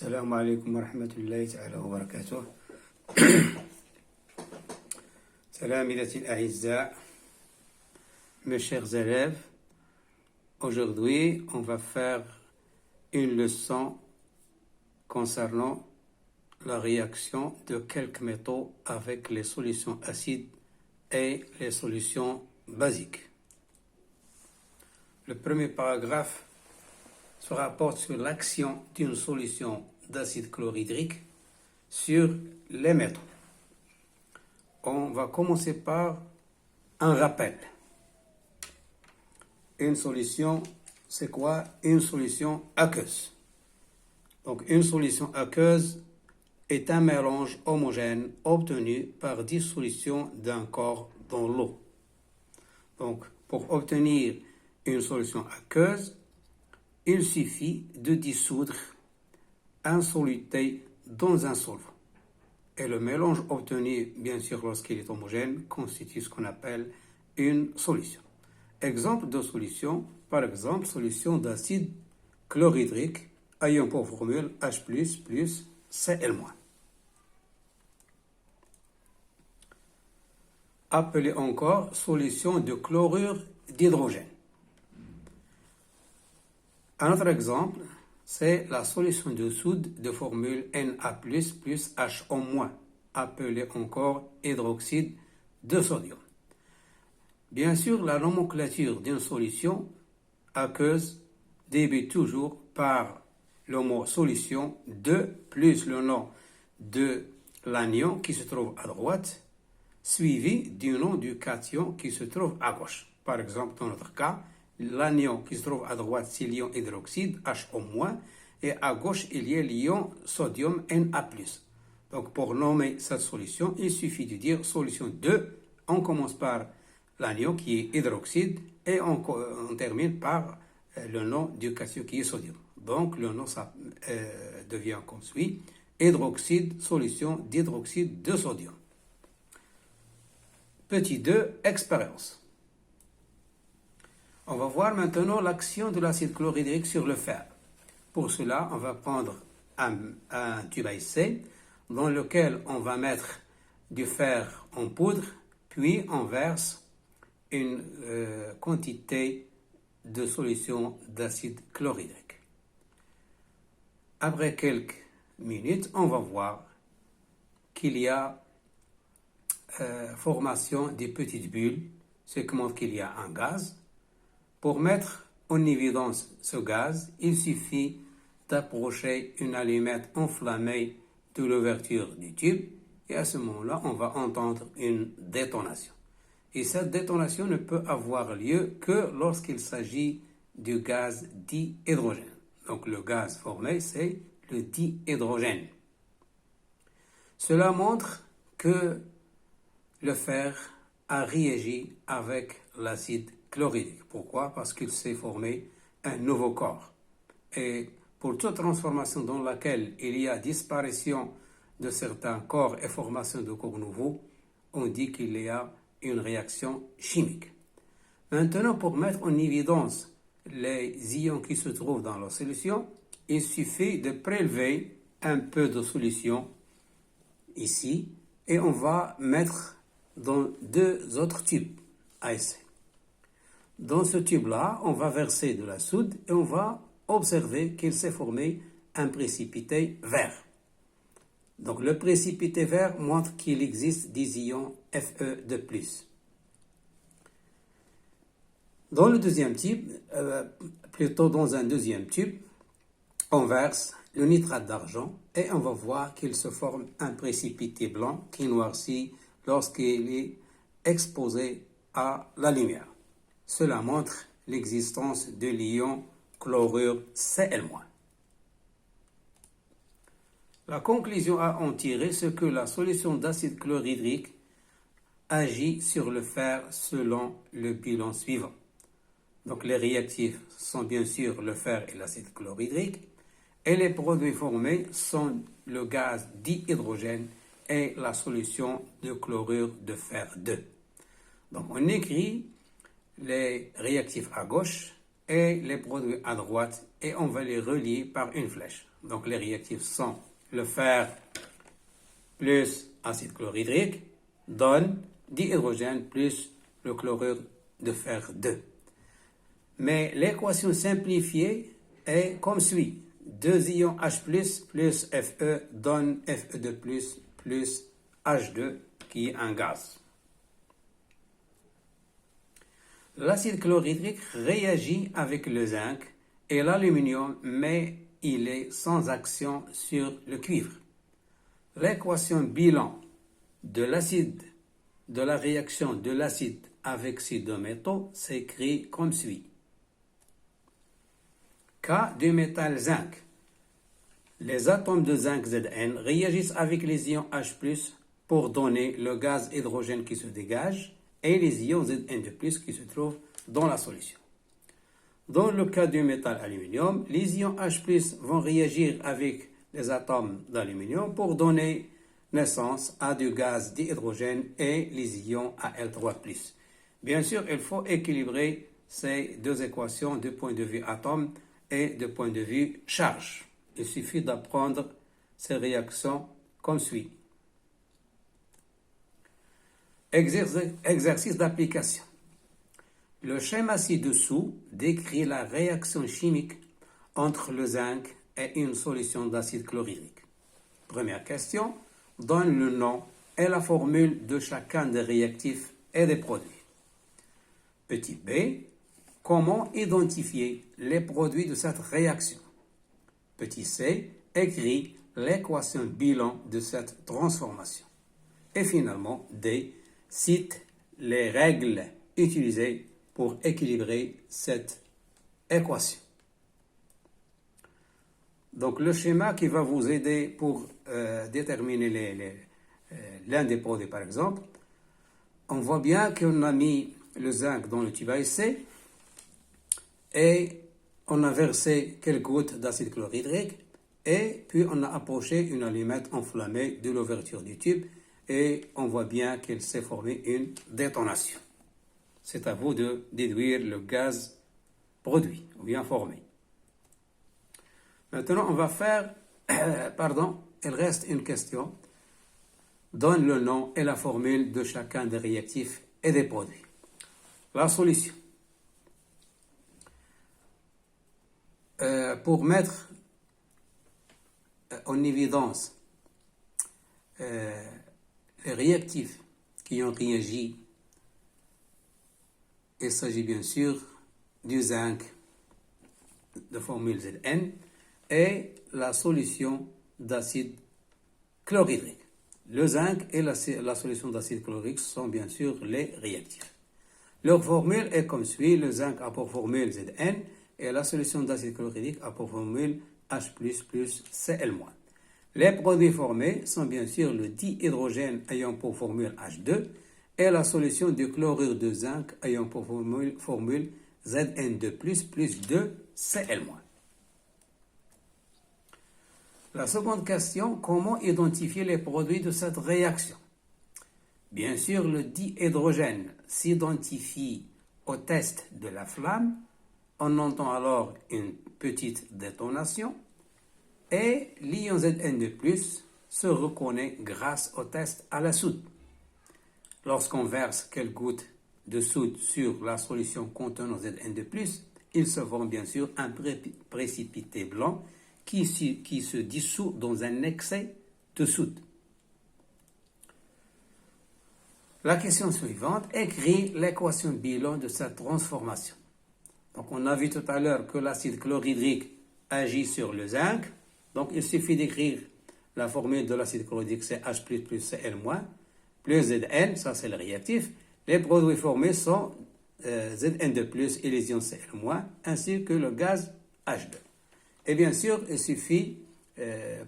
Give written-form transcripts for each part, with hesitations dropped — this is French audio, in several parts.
السلام عليكم ورحمة الله تعالى وبركاته. تلامذتي الأعزاء, mes chers élèves, aujourd'hui on va faire une leçon concernant la réaction de quelques métaux avec les solutions acides et les solutions basiques. Le premier paragraphe se rapporte sur l'action d'une solution d'acide chlorhydrique sur les métaux. On va commencer par un rappel. Une solution, c'est quoi? Une solution aqueuse. Donc, une solution aqueuse est un mélange homogène obtenu par dissolution d'un corps dans l'eau. Donc, pour obtenir une solution aqueuse, il suffit de dissoudre un soluté dans un solvant. Et le mélange obtenu, bien sûr, lorsqu'il est homogène, constitue ce qu'on appelle une solution. Exemple de solution, par exemple, solution d'acide chlorhydrique ayant pour formule H+, plus Cl-. Appelée encore solution de chlorure d'hydrogène. Un autre exemple, c'est la solution de soude de formule Na+, plus HO-, appelée encore hydroxyde de sodium. Bien sûr, la nomenclature d'une solution aqueuse débute toujours par le mot solution 2 plus le nom de l'anion qui se trouve à droite, suivi du nom du cation qui se trouve à gauche. Par exemple, dans notre cas, l'anion qui se trouve à droite, c'est l'ion hydroxyde, HO-, et à gauche, il y a l'ion sodium, Na+. Donc, pour nommer cette solution, il suffit de dire solution 2. On commence par l'anion qui est hydroxyde et on termine par le nom du cation qui est sodium. Donc, le nom devient comme suit, hydroxyde, solution d'hydroxyde de sodium. Petit 2, expérience. On va voir maintenant l'action de l'acide chlorhydrique sur le fer. Pour cela, on va prendre un tube à essai dans lequel on va mettre du fer en poudre, puis on verse une quantité de solution d'acide chlorhydrique. Après quelques minutes, on va voir qu'il y a formation des petites bulles, ce qui montre qu'il y a un gaz. Pour mettre en évidence ce gaz, il suffit d'approcher une allumette enflammée de l'ouverture du tube et à ce moment-là, on va entendre une détonation. Et cette détonation ne peut avoir lieu que lorsqu'il s'agit du gaz dihydrogène. Donc le gaz formé, c'est le dihydrogène. Cela montre que le fer a réagi avec l'acide chlorhydrique. Pourquoi? Parce qu'il s'est formé un nouveau corps. Et pour toute transformation dans laquelle il y a disparition de certains corps et formation de corps nouveaux, on dit qu'il y a une réaction chimique. Maintenant, pour mettre en évidence les ions qui se trouvent dans la solution, il suffit de prélever un peu de solution ici et on va mettre dans deux autres tubes à essai. Dans ce tube-là, on va verser de la soude et on va observer qu'il s'est formé un précipité vert. Donc le précipité vert montre qu'il existe des ions Fe de plus. Dans le deuxième tube, dans un deuxième tube, on verse le nitrate d'argent et on va voir qu'il se forme un précipité blanc qui noircit lorsqu'il est exposé à la lumière. Cela montre l'existence de l'ion chlorure Cl-. La conclusion à en tirer, c'est que la solution d'acide chlorhydrique agit sur le fer selon le bilan suivant. Donc les réactifs sont bien sûr le fer et l'acide chlorhydrique, et les produits formés sont le gaz dihydrogène et la solution de chlorure de fer 2. Donc on écrit les réactifs à gauche et les produits à droite et on va les relier par une flèche. Donc les réactifs sont le fer plus acide chlorhydrique donne dihydrogène plus le chlorure de fer 2. Mais l'équation simplifiée est comme suit. 2 ions H+, plus Fe donne Fe2+, plus H2, qui est un gaz. L'acide chlorhydrique réagit avec le zinc et l'aluminium, mais il est sans action sur le cuivre. L'équation bilan de l'acide, de la réaction de l'acide avec ces deux métaux s'écrit comme suit. K du métal zinc. Les atomes de zinc Zn réagissent avec les ions H+, pour donner le gaz hydrogène qui se dégage et les ions Zn2+, qui se trouvent dans la solution. Dans le cas du métal aluminium, les ions H+, vont réagir avec les atomes d'aluminium pour donner naissance à du gaz dihydrogène et les ions Al3+. Bien sûr, il faut équilibrer ces deux équations du point de vue atome et du point de vue charge. Il suffit d'apprendre ces réactions comme suit. Exercice d'application. Le schéma ci-dessous décrit la réaction chimique entre le zinc et une solution d'acide chlorhydrique. Première question, donne le nom et la formule de chacun des réactifs et des produits. Petit b, comment identifier les produits de cette réaction? Petit c, écrit l'équation bilan de cette transformation. Et finalement, d, cite les règles utilisées pour équilibrer cette équation. Donc le schéma qui va vous aider pour déterminer l'un des produits par exemple, on voit bien qu'on a mis le zinc dans le tube à essai et on a versé quelques gouttes d'acide chlorhydrique et puis on a approché une allumette enflammée de l'ouverture du tube et on voit bien qu'il s'est formé une détonation. C'est à vous de déduire le gaz produit ou bien formé. Maintenant, on va faire, il reste une question. Donne le nom et la formule de chacun des réactifs et des produits. La solution. Pour mettre en évidence les réactifs qui ont réagi, il s'agit bien sûr du zinc de formule Zn et la solution d'acide chlorhydrique. Le zinc et la solution d'acide chlorhydrique sont bien sûr les réactifs. Leur formule est comme suit, le zinc a pour formule Zn et la solution d'acide chlorhydrique a pour formule H++ plus Cl-. Les produits formés sont bien sûr le dihydrogène ayant pour formule H2 et la solution du chlorure de zinc ayant pour formule Zn2+, plus 2Cl-. La seconde question, comment identifier les produits de cette réaction? Bien sûr, le dihydrogène s'identifie au test de la flamme. On entend alors une petite détonation et l'ion Zn2+, se reconnaît grâce au test à la soude. Lorsqu'on verse quelques gouttes de soude sur la solution contenant Zn2+, il se forme bien sûr un précipité blanc qui se dissout dans un excès de soude. La question suivante écrit l'équation bilan de cette transformation. Donc on a vu tout à l'heure que l'acide chlorhydrique agit sur le zinc. Donc il suffit d'écrire la formule de l'acide chlorhydrique, c'est H++ plus Cl-, plus Zn, ça c'est le réactif. Les produits formés sont Zn2+, et les ions Cl-, ainsi que le gaz H2. Et bien sûr, il suffit,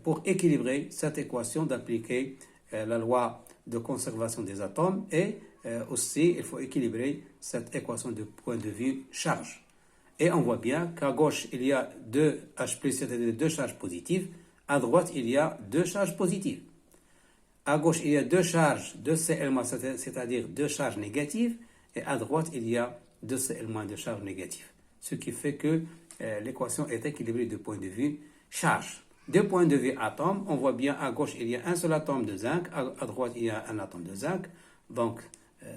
pour équilibrer cette équation, d'appliquer la loi de conservation des atomes et aussi, il faut équilibrer cette équation du point de vue charge. Et on voit bien qu'à gauche, il y a 2 H+, c'est-à-dire 2 charges positives. À droite, il y a 2 charges positives. À gauche, il y a 2 charges de Cl-, c'est-à-dire 2 charges négatives. Et à droite, il y a 2 Cl- de charges négatives. Ce qui fait que l'équation est équilibrée du point de vue charge. Du point de vue atome, on voit bien à gauche il y a un seul atome de zinc, à droite il y a un atome de zinc, donc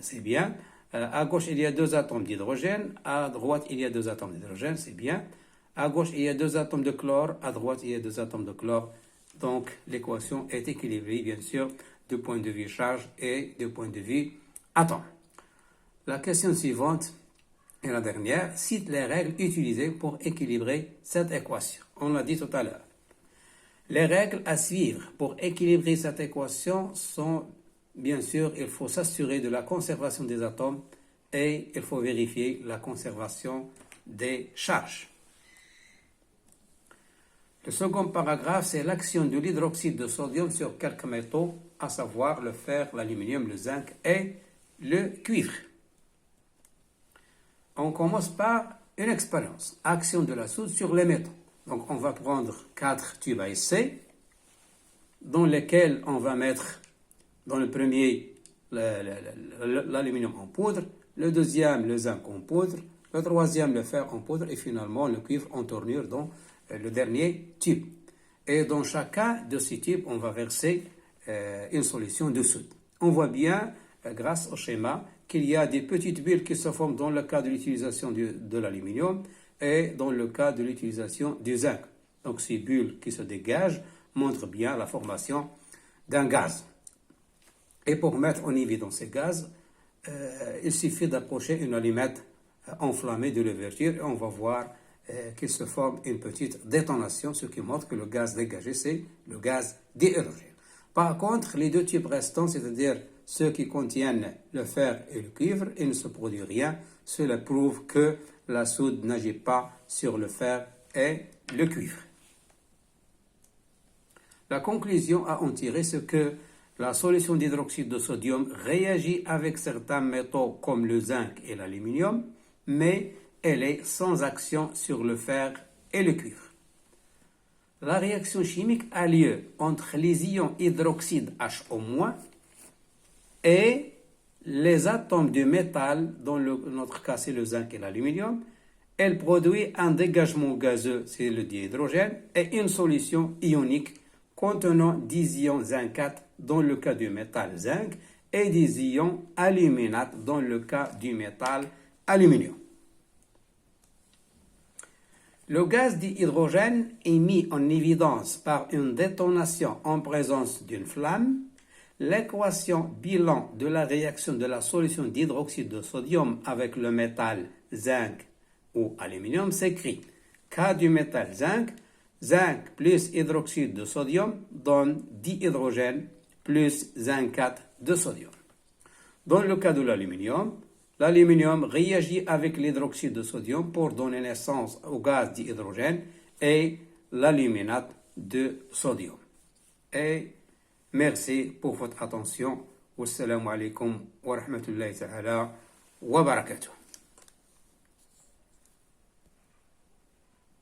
c'est bien. À gauche il y a deux atomes d'hydrogène, à droite il y a deux atomes d'hydrogène, c'est bien. À gauche il y a deux atomes de chlore, à droite il y a deux atomes de chlore. Donc l'équation est équilibrée bien sûr du point de vue charge et du point de vue atome. La question suivante et la dernière cite les règles utilisées pour équilibrer cette équation. On l'a dit tout à l'heure. Les règles à suivre pour équilibrer cette équation sont, bien sûr, il faut s'assurer de la conservation des atomes et il faut vérifier la conservation des charges. Le second paragraphe, c'est l'action de l'hydroxyde de sodium sur quelques métaux, à savoir le fer, l'aluminium, le zinc et le cuivre. On commence par une expérience, action de la soude sur les métaux. Donc on va prendre 4 tubes à essai, dans lesquels on va mettre dans le premier l'aluminium en poudre, le deuxième le zinc en poudre, le troisième le fer en poudre et finalement le cuivre en tournure dans le dernier tube. Et dans chacun de ces tubes, on va verser une solution de soude. On voit bien, grâce au schéma, qu'il y a des petites bulles qui se forment dans le cas de l'utilisation de l'aluminium et dans le cas de l'utilisation du zinc. Donc ces bulles qui se dégagent montrent bien la formation d'un gaz. Et pour mettre en évidence ces gaz, il suffit d'approcher une allumette enflammée de l'ouverture et on va voir qu'il se forme une petite détonation, ce qui montre que le gaz dégagé, c'est le gaz d'hydrogène. Par contre, les deux types restants, c'est-à-dire ceux qui contiennent le fer et le cuivre, il ne se produit rien. Cela prouve que la soude n'agit pas sur le fer et le cuivre. La conclusion à en tirer, c'est que la solution d'hydroxyde de sodium réagit avec certains métaux comme le zinc et l'aluminium, mais elle est sans action sur le fer et le cuivre. La réaction chimique a lieu entre les ions hydroxyde HO- et les atomes de métal, dans notre cas c'est le zinc et l'aluminium. Elle produit un dégagement gazeux, c'est le dihydrogène, et une solution ionique contenant des ions zincate dans le cas du métal zinc et des ions aluminates dans le cas du métal aluminium. Le gaz d'hydrogène est mis en évidence par une détonation en présence d'une flamme. L'équation bilan de la réaction de la solution d'hydroxyde de sodium avec le métal zinc ou aluminium s'écrit K du métal zinc, zinc plus hydroxyde de sodium donne dihydrogène plus zincate de sodium. Dans le cas de l'aluminium réagit avec l'hydroxyde de sodium pour donner naissance au gaz d'hydrogène et l'aluminate de sodium. Et merci pour votre attention. Wassalamu alaikum wa rahmatullahi ta'ala wa barakatuh.